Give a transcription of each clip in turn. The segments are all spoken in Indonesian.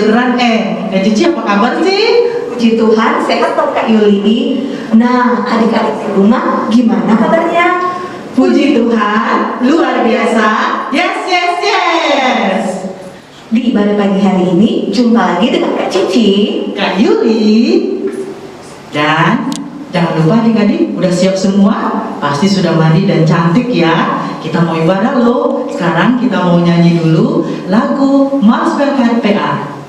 beneran. Cici apa kabar sih? Puji Tuhan, sehat toh Kak Yuli. Nah, adik-adik di rumah gimana kabarnya? Puji Tuhan, luar biasa. Yes, yes, yes. Di ibadah pagi hari ini, jumpa lagi dengan Kak Cici, Kak Yuli. Dan jangan lupa adik-adik, udah siap semua? Pasti sudah mandi dan cantik ya. Kita mau ibadah loh. Sekarang kita mau nyanyi dulu lagu Mars Berkat PA.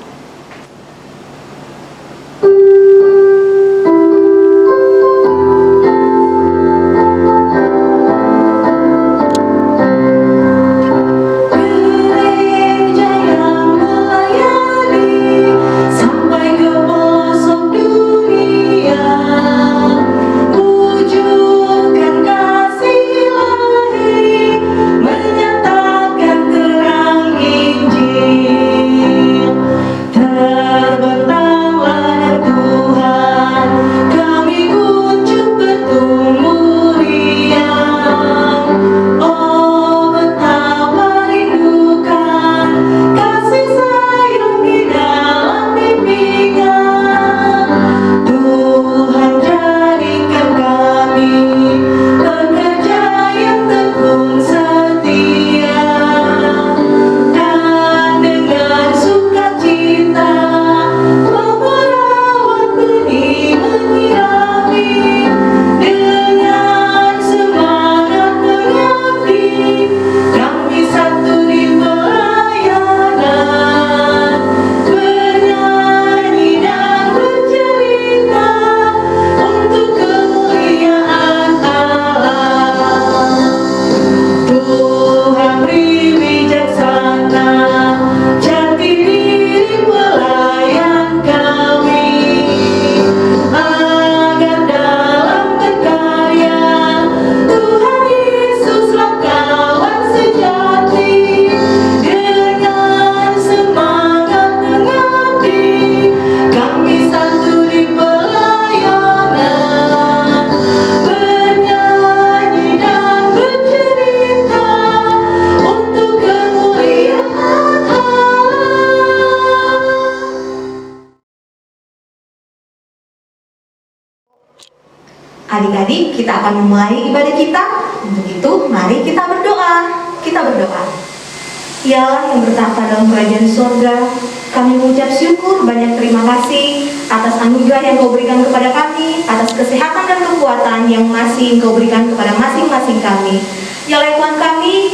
adik-adik, kita akan memulai ibadah kita. Untuk itu, mari kita berdoa. Kita berdoa. Ya Allah yang bertahta dalam kerajaan surga, kami mengucap syukur, banyak terima kasih atas anugerah yang Kau berikan kepada kami, atas kesehatan dan kekuatan yang masih Kau berikan kepada masing-masing kami. Ya Allah Tuhan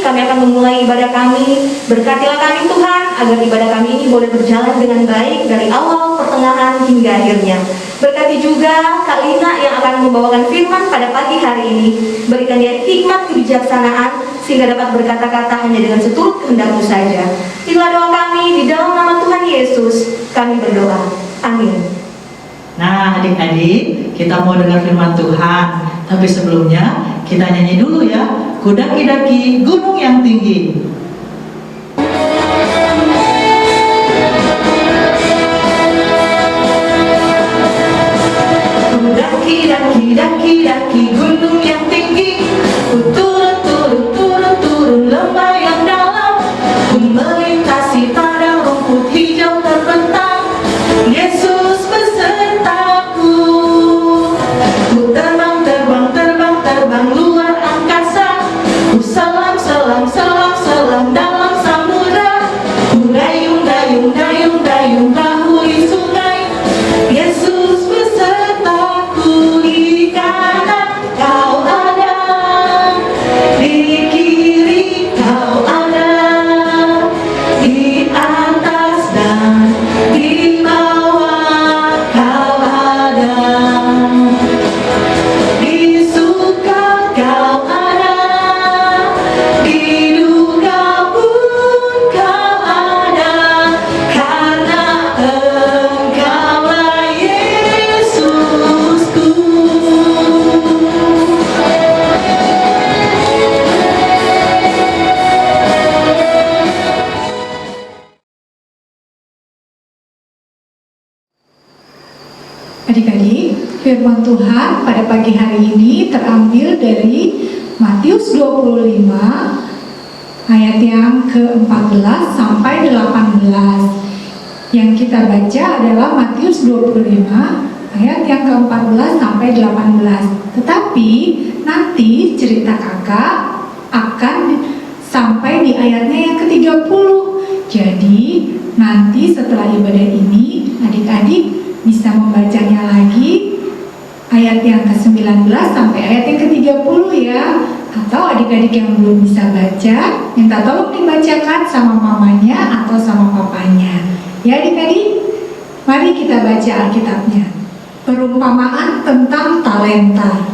kami akan memulai ibadah kami. Berkatilah kami Tuhan, agar ibadah kami ini boleh berjalan dengan baik dari awal, pertengahan, hingga akhirnya. Berkati juga Kak Lina yang akan membawakan firman pada pagi hari ini. Berikan dia hikmat kebijaksanaan, sehingga dapat berkata-kata hanya dengan seturut kehendak-Mu saja. Inilah doa kami di dalam nama Tuhan Yesus. Kami berdoa. Amin. Nah adik-adik, kita mau dengar firman Tuhan. Tapi sebelumnya, kita nyanyi dulu ya. Kudaki-daki gunung yang tinggi. Daki-daki gunung yang tinggi, ku turun lembah yang dalam, ku melintasi padang rumput hijau terbentang. Yesus besertaku, ku terbang luar angkasa, ku selam dalam samudra, ku dayung bahuri sungai. Yesus besertaku, di kanan Kau ada, di kiri Kau ada, di atas dan di bawah Kau ada, di suka Kau ada, di duka pun Kau ada, karena Engkaulah Yesusku. Adik-adik, firman Tuhan pada pagi hari ini terambil dari Matius 25 ayat yang ke-14 sampai 18. Yang kita baca adalah Matius 25 ayat yang ke-14 sampai 18. Tetapi nanti cerita kakak akan sampai di ayatnya yang ke-30. Jadi nanti setelah ibadah ini adik-adik bisa membacanya lagi ayat yang ke-19 sampai ayat yang ke-30 ya. Atau adik-adik yang belum bisa baca, minta tolong dibacakan sama mamanya atau sama papanya. Ya adik-adik, mari kita baca Alkitabnya. Perumpamaan tentang talenta.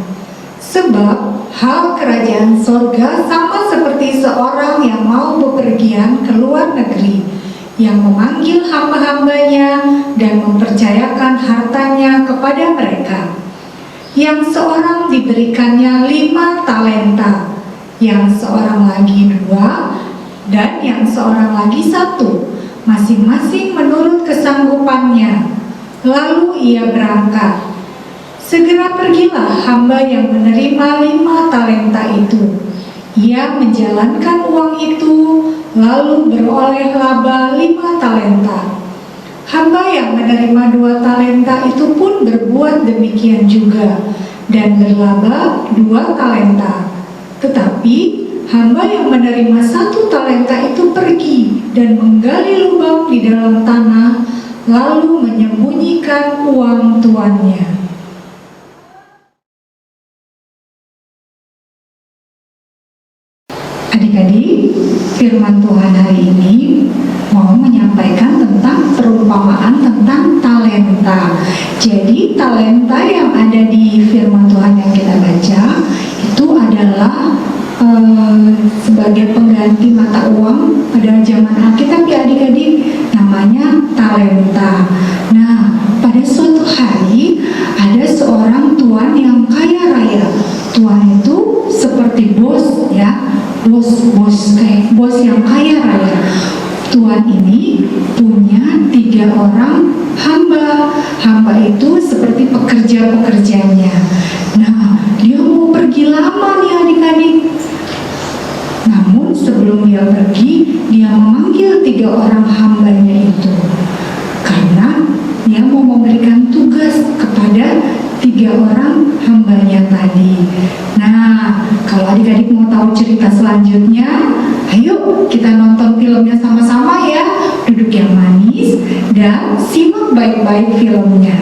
Sebab hal kerajaan sorga sama seperti seorang yang mau bepergian ke luar negeri, yang memanggil hamba-hambanya dan mempercayakan hartanya kepada mereka. Yang seorang diberikannya 5 talenta, yang seorang lagi 2, dan yang seorang lagi 1, masing-masing menurut kesanggupannya. Lalu ia berangkat. Segera pergilah hamba yang menerima 5 talenta itu. Ia menjalankan uang itu, lalu beroleh laba 5 talenta. Hamba yang menerima 2 talenta itu pun berbuat demikian juga, dan berlaba 2 talenta. Tetapi hamba yang menerima 1 talenta itu pergi dan menggali lubang di dalam tanah, lalu menyembunyikan uang tuannya. Adik-adik, firman Tuhan hari ini mau menyampaikan tentang perumpamaan tentang talenta. Jadi talenta yang ada di firman Tuhan yang kita baca itu adalah sebagai pengganti mata uang pada zaman Alkitab ya adik-adik, namanya talenta. Nah, pada suatu hari ada seorang tuan yang kaya raya. Tuan itu seperti bos ya, bos kayak bos yang kaya raya. Tuan ini punya 3 orang hamba. Hamba itu seperti pekerja-pekerjanya. Nah, dia mau pergi lama nih adik-adik. Namun sebelum dia pergi, dia memanggil 3 orang hambanya itu. Karena dia mau memberikan tugas kepada 3 orang hambanya tadi. Nah, kalau adik-adik mau tahu cerita selanjutnya, ayo kita nonton filmnya sama-sama ya. Duduk yang manis dan simak baik-baik filmnya.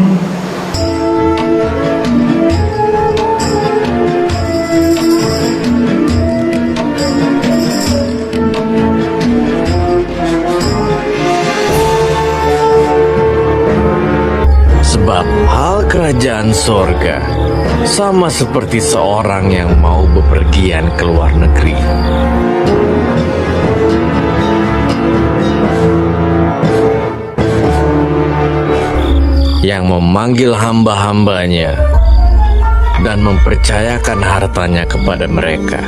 Sebab hal kerajaan sorga sama seperti seorang yang mau bepergian ke luar negeri. Yang memanggil hamba-hambanya dan mempercayakan hartanya kepada mereka,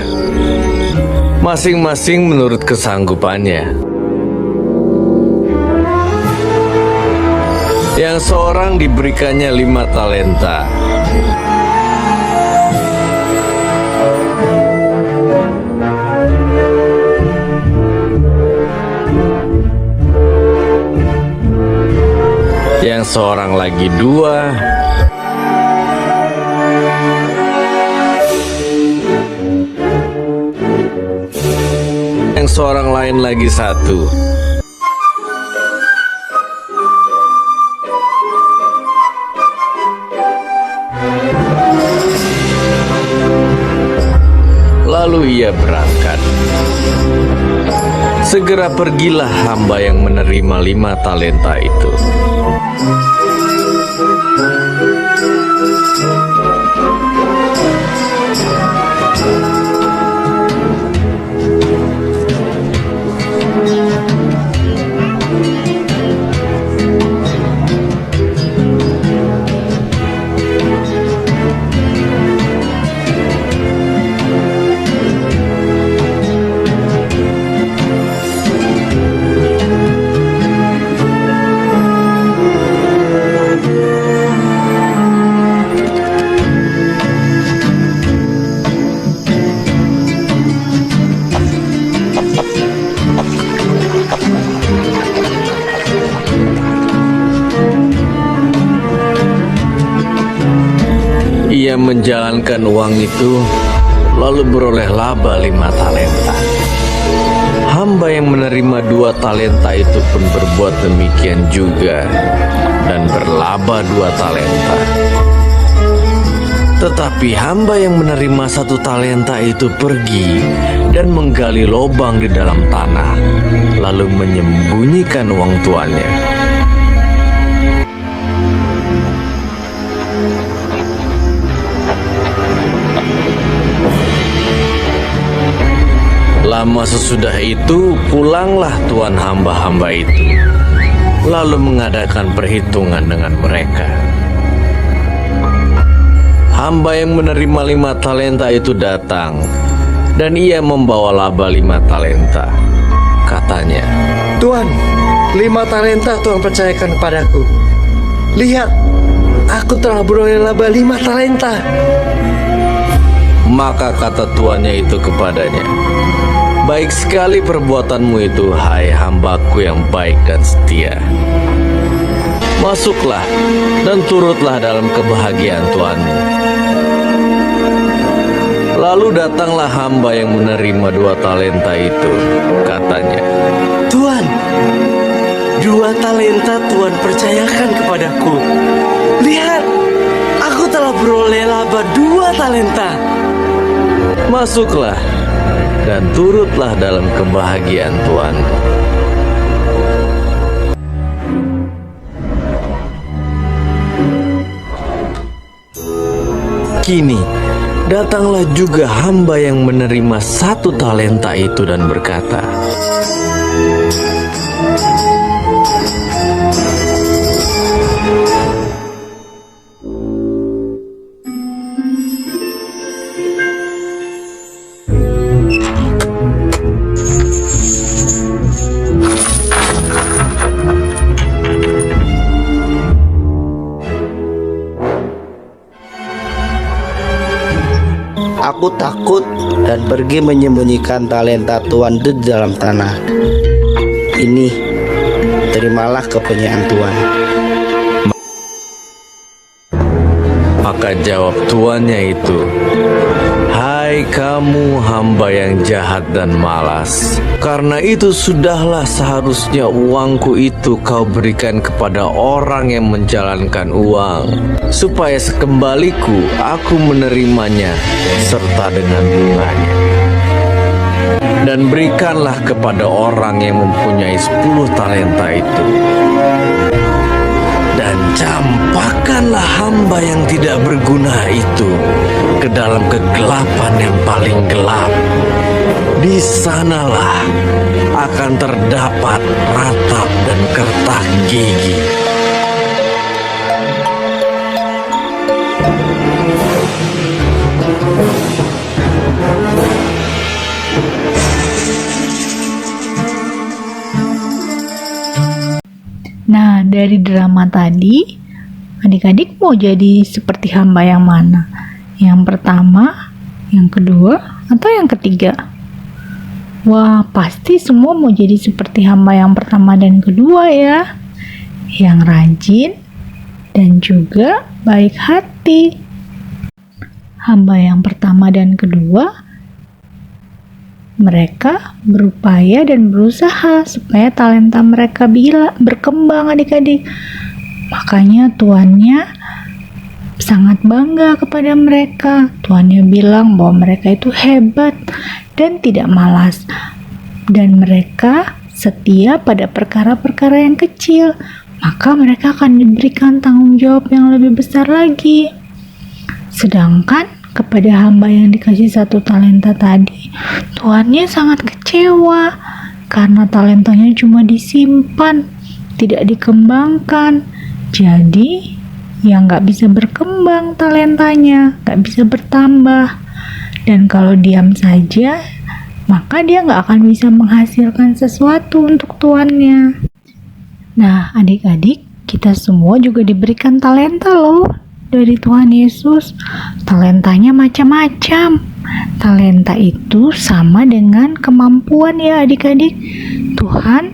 masing-masing menurut kesanggupannya. Yang seorang diberikannya 5 talenta. Yang seorang lagi 2. Yang seorang lain lagi 1. Lalu ia berangkat. Segera pergilah hamba yang menerima 5 talenta itu. Ia menjalankan uang itu, lalu beroleh laba 5 talenta. Hamba yang menerima 2 talenta itu pun berbuat demikian juga dan berlaba 2 talenta. Tetapi hamba yang menerima 1 talenta itu pergi dan menggali lubang di dalam tanah, lalu menyembunyikan uang tuannya. Lama sesudah itu, pulanglah tuan hamba-hamba itu, lalu mengadakan perhitungan dengan mereka. Hamba yang menerima 5 talenta itu datang, dan ia membawa laba 5 talenta. Katanya, Tuan, 5 talenta Tuhan percayakan kepadaku. Lihat, aku telah beroleh laba 5 talenta. maka kata tuannya itu kepadanya, baik sekali perbuatanmu itu, hai hambaku yang baik dan setia. Masuklah dan turutlah dalam kebahagiaan tuanmu. Lalu datanglah hamba yang menerima 2 talenta itu. Katanya, Tuan, 2 talenta Tuhan percayakan kepadaku. Lihat, aku telah beroleh laba 2 talenta. masuklah dan turutlah dalam kebahagiaan tuanmu. Kini datanglah juga hamba yang menerima 1 talenta itu dan berkata, Aku takut dan pergi menyembunyikan talenta Tuhan di dalam tanah. Ini, terimalah kepunyaan Tuhan. Maka jawab tuannya itu, hai kamu hamba yang jahat dan malas, karena itu sudahlah seharusnya uangku itu kau berikan kepada orang yang menjalankan uang, supaya sekembaliku aku menerimanya serta dengan bunganya. Dan berikanlah kepada orang yang mempunyai 10 talenta itu. Dan campakkanlah hamba yang tidak berguna itu ke dalam kegelapan yang paling gelap. Di sanalah akan terdapat ratap dan kertak gigi. Nah, dari drama tadi, adik-adik mau jadi seperti hamba yang mana? Yang pertama, yang kedua, atau yang ketiga? Wah, pasti semua mau jadi seperti hamba yang pertama dan kedua ya. Yang rajin dan juga baik hati. Hamba yang pertama dan kedua, mereka berupaya dan berusaha supaya talenta mereka berkembang adik-adik. Makanya tuannya sangat bangga kepada mereka. Tuannya bilang bahwa mereka itu hebat dan tidak malas. Dan mereka setia pada perkara-perkara yang kecil. Maka mereka akan diberikan tanggung jawab yang lebih besar lagi. Sedangkan kepada hamba yang dikasih 1 talenta tadi, tuannya sangat kecewa karena talentanya cuma disimpan, tidak dikembangkan. Jadi ya nggak bisa berkembang talentanya, nggak bisa bertambah. Dan kalau diam saja, maka dia nggak akan bisa menghasilkan sesuatu untuk tuannya. Nah, adik-adik, kita semua juga diberikan talenta loh dari Tuhan Yesus. Talentanya macam-macam. Talenta itu sama dengan kemampuan ya adik-adik. Tuhan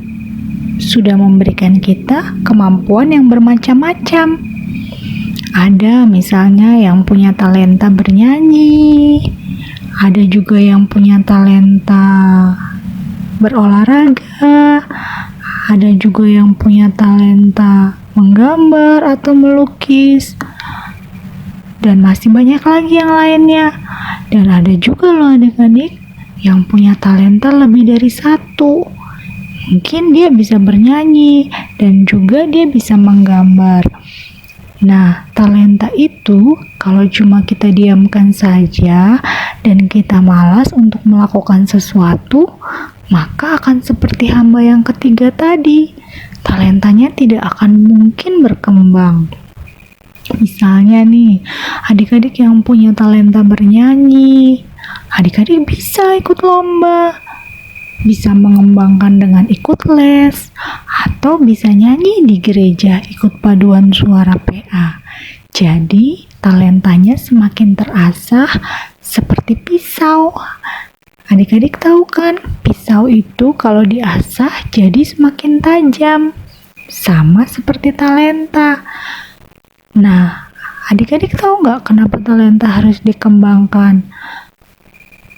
sudah memberikan kita kemampuan yang bermacam-macam. Ada misalnya yang punya talenta bernyanyi, ada juga yang punya talenta berolahraga, ada juga yang punya talenta menggambar atau melukis, dan masih banyak lagi yang lainnya. Dan ada juga loh adik-adik yang punya talenta lebih dari satu. Mungkin dia bisa bernyanyi dan juga dia bisa menggambar. Nah, talenta itu kalau cuma kita diamkan saja dan kita malas untuk melakukan sesuatu, maka akan seperti hamba yang ketiga tadi. Talentanya tidak akan mungkin berkembang. Misalnya nih, adik-adik yang punya talenta bernyanyi, adik-adik bisa ikut lomba, bisa mengembangkan dengan ikut les, atau bisa nyanyi di gereja ikut paduan suara PA. Jadi talentanya semakin terasah seperti pisau. Adik-adik tahu kan, pisau itu kalau diasah jadi semakin tajam, sama seperti talenta. Nah, adik-adik tahu nggak kenapa talenta harus dikembangkan?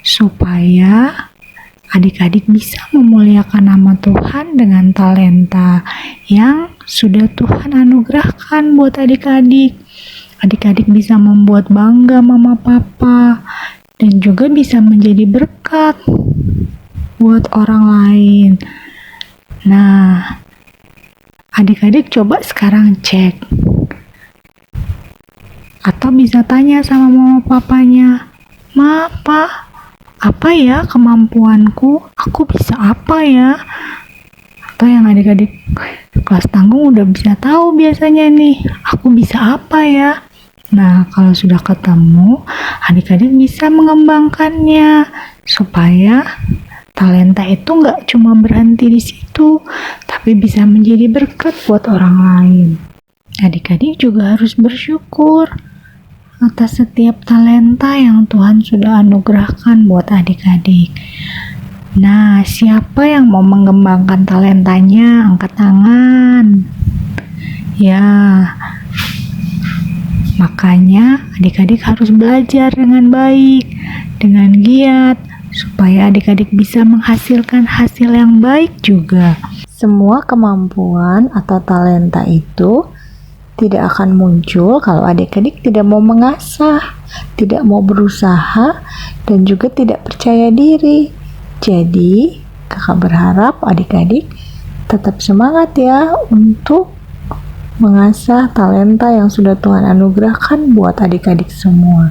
Supaya adik-adik bisa memuliakan nama Tuhan dengan talenta yang sudah Tuhan anugerahkan buat adik-adik. Adik-adik bisa membuat bangga mama papa dan juga bisa menjadi berkat buat orang lain. Nah, adik-adik coba sekarang cek. Atau bisa tanya sama mama papanya, "Ma, Pa, apa ya kemampuanku? Aku bisa apa ya?" Atau yang adik-adik kelas tanggung udah bisa tahu biasanya nih, aku bisa apa ya? Nah, kalau sudah ketemu, adik-adik bisa mengembangkannya supaya talenta itu nggak cuma berhenti di situ, tapi bisa menjadi berkat buat orang lain. Adik-adik juga harus bersyukur atas setiap talenta yang Tuhan sudah anugerahkan buat adik-adik. Nah, siapa yang mau mengembangkan talentanya? Angkat tangan. Ya, makanya adik-adik harus belajar dengan baik, dengan giat, supaya adik-adik bisa menghasilkan hasil yang baik juga. Semua kemampuan atau talenta itu tidak akan muncul kalau adik-adik tidak mau mengasah, tidak mau berusaha, dan juga tidak percaya diri. Jadi, kakak berharap adik-adik tetap semangat ya untuk mengasah talenta yang sudah Tuhan anugerahkan buat adik-adik semua.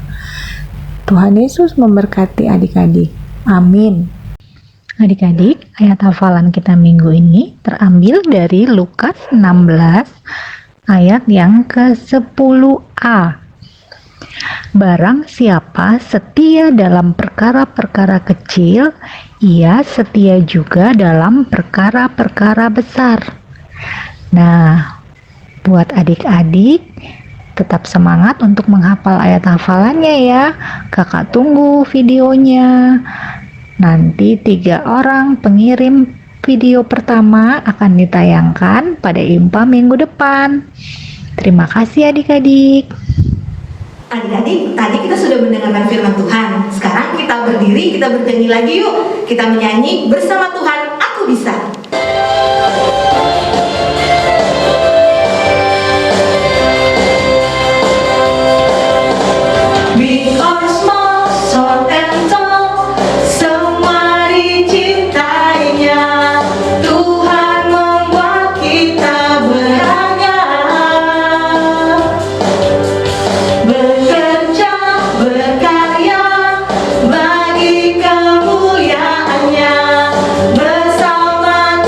Tuhan Yesus memberkati adik-adik. Amin. Adik-adik, ayat hafalan kita minggu ini terambil dari Lukas 16 ayat yang ke-10a. Barang siapa setia dalam perkara-perkara kecil, ia setia juga dalam perkara-perkara besar. Nah, buat adik-adik, tetap semangat untuk menghafal ayat hafalannya ya. Kakak tunggu videonya. Nanti 3 orang pengirim video pertama akan ditayangkan pada IMPA minggu depan. Terima kasih adik-adik. Adik-adik, tadi kita sudah mendengarkan firman Tuhan. Sekarang kita berdiri, kita bernyanyi lagi yuk. Kita menyanyi bersama Tuhan, aku bisa. Big or small, short and tall, semua dicintainya. Tuhan membuat kita beragam, bekerja, berkarya bagi kemuliaannya. Bersama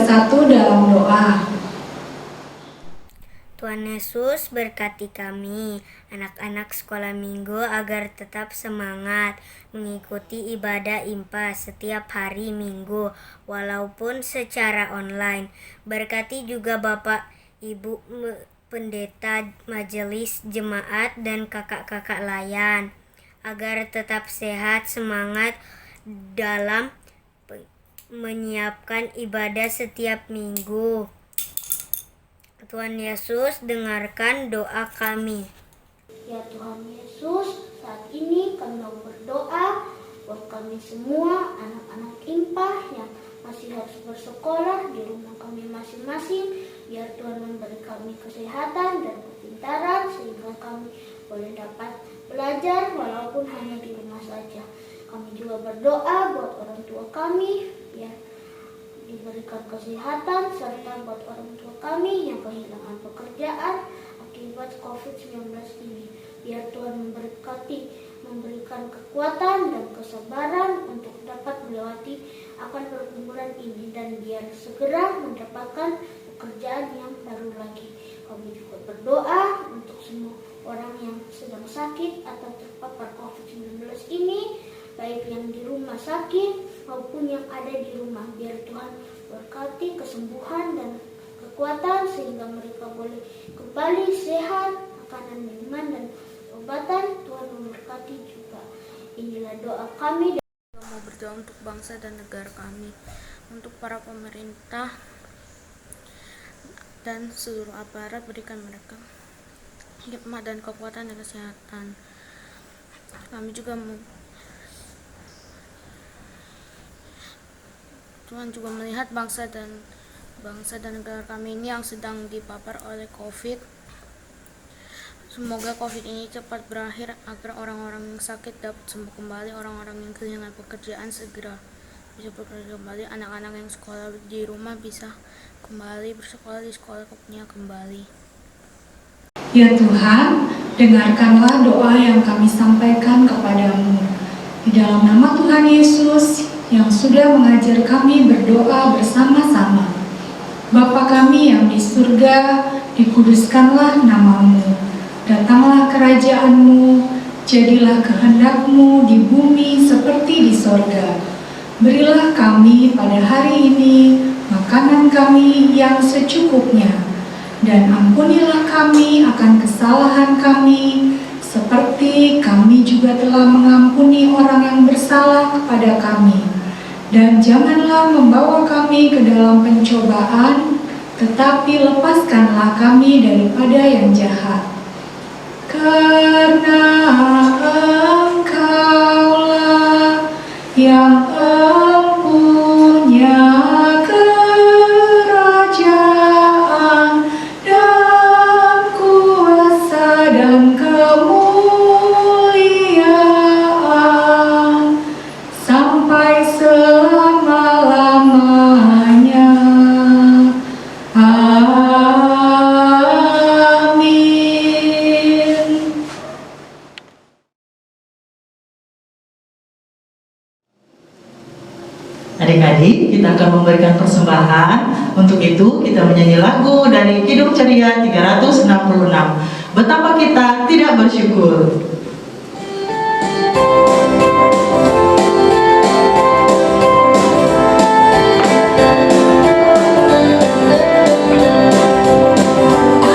bersatu dalam doa. Tuhan Yesus berkati kami, anak-anak sekolah minggu, agar tetap semangat mengikuti ibadah IMPA setiap hari Minggu, walaupun secara online. Berkati juga Bapak, Ibu Pendeta Majelis Jemaat dan kakak-kakak layan, agar tetap sehat, semangat dalam menyiapkan ibadah setiap minggu. Tuhan Yesus, dengarkan doa kami. Ya Tuhan Yesus, saat ini kami mau berdoa buat kami semua anak-anak IMPA yang masih harus bersekolah di rumah kami masing-masing. Biar Tuhan memberi kami kesehatan dan kepintaran sehingga kami boleh dapat belajar walaupun hanya di rumah saja. Kami juga berdoa buat orang tua kami biar diberikan kesehatan, serta buat orang tua kami yang kehilangan pekerjaan akibat COVID-19 ini. Biar Tuhan memberkati, memberikan kekuatan dan kesabaran untuk dapat melewati akan pergumulan ini, dan biar segera mendapatkan pekerjaan yang baru lagi. Kami juga berdoa untuk semua orang yang sedang sakit atau terpapar COVID-19 ini, baik yang di rumah sakit maupun yang ada di rumah. Biar Tuhan berkati kesembuhan dan kekuatan sehingga mereka boleh kembali sehat, makanan, minuman, dan obatan. Tuhan memberkati juga. Inilah doa kami. Mau berdoa untuk bangsa dan negara kami, untuk para pemerintah dan seluruh aparat, berikan mereka hikmat dan kekuatan dan kesehatan. Kami juga Tuhan juga melihat bangsa dan negara kami ini yang sedang dipapar oleh COVID. Semoga COVID ini cepat berakhir agar orang-orang yang sakit dapat sembuh kembali, orang-orang yang kehilangan pekerjaan segera bisa bekerja kembali, anak-anak yang sekolah di rumah bisa kembali bersekolah di sekolahnya kembali. Ya Tuhan, dengarkanlah doa yang kami sampaikan kepadamu. Di dalam nama Tuhan Yesus yang sudah mengajar kami berdoa bersama-sama. Bapa kami yang di surga, dikuduskanlah namamu. Datanglah kerajaanmu, jadilah kehendakmu di bumi seperti di sorga. Berilah kami pada hari ini makanan kami yang secukupnya, dan ampunilah kami akan kesalahan kami, seperti kami juga telah mengampuni orang yang bersalah kepada kami. Dan janganlah membawa kami ke dalam pencobaan, tetapi lepaskanlah kami daripada yang jahat. Karena Engkaulah yang empunya kerajaan dan kuasa dan kemuliaan sampai selama-lamanya. Amin. Adik-adik, kita akan memberikan persembahan. Untuk itu, kita menyanyi lagu dari Kidung Ceria 366. Betapa kita tidak bersyukur.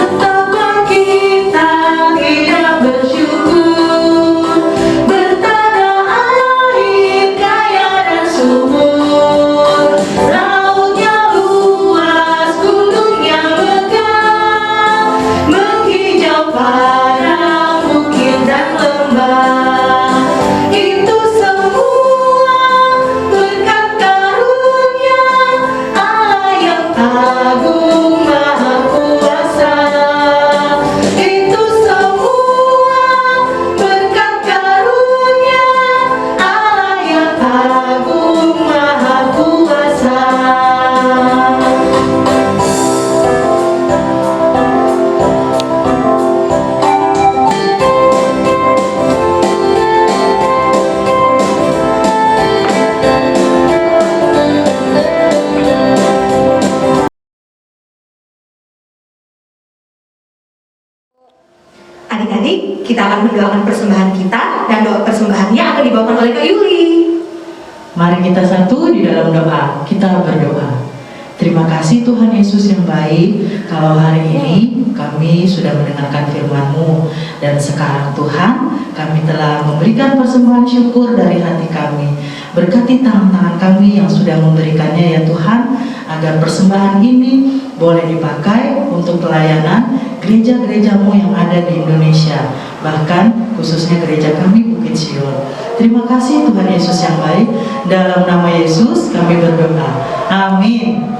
Betapa kita tidak bersyukur, bertanah air kaya dan subur, lautnya luas, gunungnya megah, menghijau padang bukit dan lembah. Itu semua berkat karunia Allah yang agung maha kuasa. Itu semua berkat karunia Allah yang agung maha kuasa. Adik-adik, kita akan mendoakan persembahan kita dan doa persembahannya akan dibawakan oleh Kak Yuli. Mari kita satu di dalam doa. Kita berdoa. Terima kasih Tuhan Yesus yang baik, kalau hari ini kami sudah mendengarkan firman-Mu, dan sekarang Tuhan kami telah memberikan persembahan syukur dari hati kami. Berkati tangan-tangan kami yang sudah memberikannya ya Tuhan, agar persembahan ini boleh dipakai untuk pelayanan gereja-gereja-Mu yang ada di Indonesia, bahkan khususnya gereja kami Bukit Sion. Terima kasih Tuhan Yesus yang baik, dalam nama Yesus kami berdoa. Amin.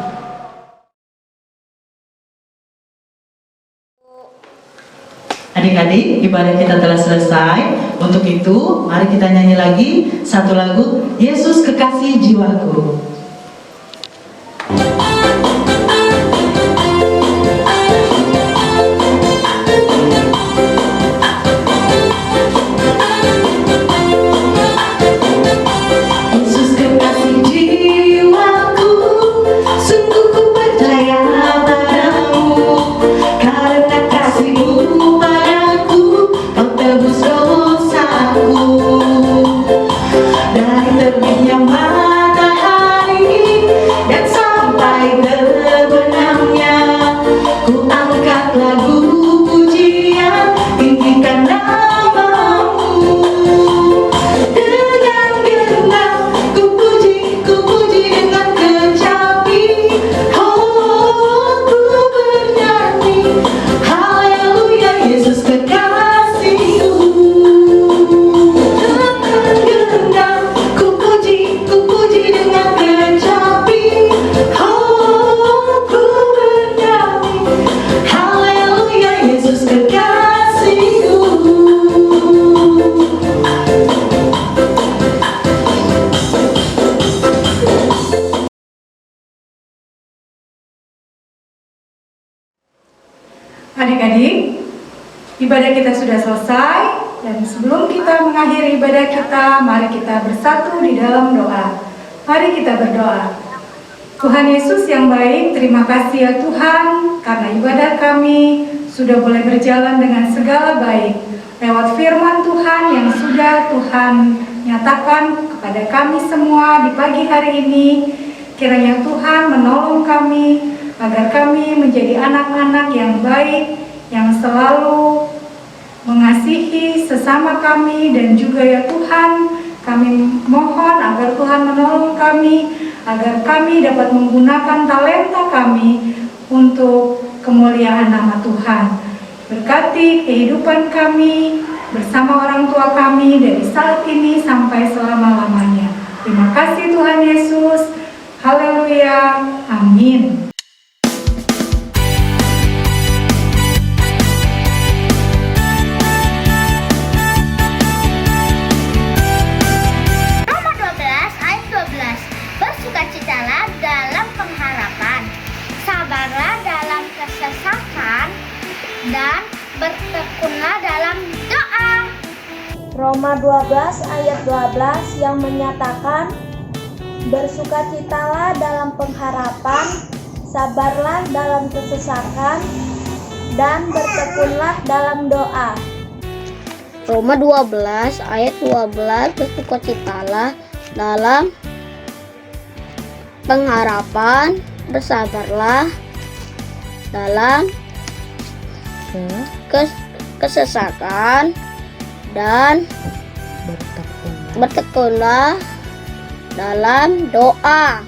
Adik-adik, ibadah kita telah selesai. Untuk itu, mari kita nyanyi lagi satu lagu, Yesus Kekasih Jiwaku. Yesus kekasih jiwaku, sungguh ku percaya padamu, karena kasih-Mu padaku, Kau tebus dosaku. Dari terbitnya matahari dan sampai terbenamnya, ku angkat lagu pujian, tinggikan nama-Mu. Dengan genang ku puji dengan kecapi, oh ku bernyanyi, haleluya Yesus kekasihku. Dengan genang ku puji dengan kecapi, oh ku bernyanyi, haleluya Yesus kekasihku. Adik-adik, ibadah kita sudah selesai, dan sebelum kita mengakhiri ibadah kita, mari kita bersatu di dalam doa. Mari kita berdoa. Tuhan Yesus yang baik, terima kasih ya Tuhan, karena ibadah kami sudah boleh berjalan dengan segala baik. Lewat firman Tuhan yang sudah Tuhan nyatakan kepada kami semua di pagi hari ini, kiranya Tuhan menolong kami, agar kami menjadi anak-anak yang baik, yang selalu mengasihi sesama kami, dan juga ya Tuhan, kami mohon agar Tuhan menolong kami, agar kami dapat menggunakan talenta kami untuk kemuliaan nama Tuhan. Berkati kehidupan kami bersama orang tua kami dari saat ini sampai selama-lamanya. Terima kasih Tuhan Yesus. Haleluya. Amin. Roma 12 ayat 12. Bersukacitalah dalam pengharapan, sabarlah dalam kesesakan, dan bertekunlah dalam doa. Roma 12 ayat 12 yang menyatakan, bersukacitalah dalam pengharapan, sabarlah dalam kesesakan, dan bertekunlah dalam doa. Roma 12 ayat 12. Bersukacitalah dalam pengharapan, bersabarlah dalam kesesakan, dan bertekunlah dalam doa.